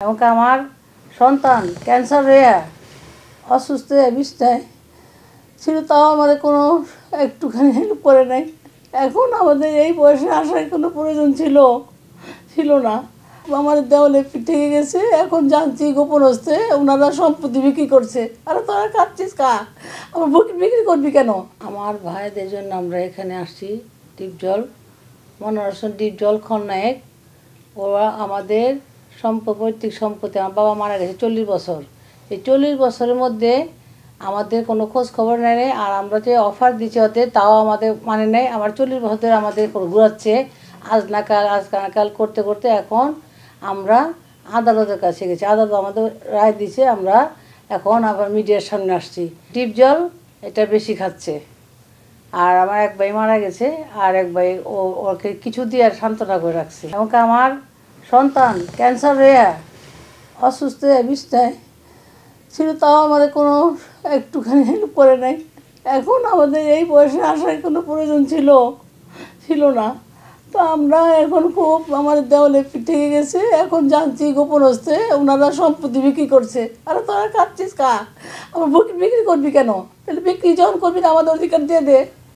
এমনকি আমার সন্তান ক্যান্সার হয়ে অসুস্থ হয়ে বিছানায় ছিল, তাও আমাদের কোনো একটুখানি হেল্প করে নাই। এখন আমাদের এই বয়সে আসার কোনো প্রয়োজন ছিল না। আমাদের দেওয়ালে থেকে গেছে, এখন জানছি গোপন হচ্ছে ওনারা সম্পত্তি বিক্রি করছে। আরে তোরা খাচ্ছিস কা, আমার বিক্রি করবি কেন? আমার ভাইদের জন্য আমরা এখানে আসছি। ডিপজল মনোরঞ্জন ডিপজল খলনায়ক, ওরা আমাদের পৈতৃক সম্পত্তি, আমার বাবা মারা গেছে 40 বছর। এই 40 বছরের মধ্যে আমাদের কোনো খোঁজ খবর নেয়, আর আমরা যে অফার দিচ্ছি ওদের তাও আমাদের মানে নেই। আমার 40 বছর ধরে আমাদের ঘুরাচ্ছে, আজ না কাল করতে করতে এখন আমরা আদালতের কাছে গেছি। আদালত আমাদের রায় দিয়েছে, আমরা এখন আবার মিডিয়ার সামনে আসছি। ডিপজল এটা বেশি খাচ্ছে, আর আমার এক ভাই মারা গেছে, আর এক ভাই ওকে কিছু দিয়ে আর সান্ত্বনা করে রাখছে। এমনকি আমার সন্তান ক্যান্সার হয়ে অসুস্থ হয়ে বিছানায় ছিল, তাও আমাদের কোনো একটুখানি হেল্প করে নাই। এখন আমাদের এই বয়সে আসার কোনো প্রয়োজন ছিল না। তো আমরা এখন খুব আমাদের দেওয়ালে থেকে গেছে, এখন জানছি গোপন হচ্ছে ওনারা সম্পত্তি বিক্রি করছে। আরে তোরা খাচ্ছিস কা, আমার বিক্রি করবি কেন? তাহলে বিক্রি যখন করবি না আমাদের অধিকার দিয়ে দে।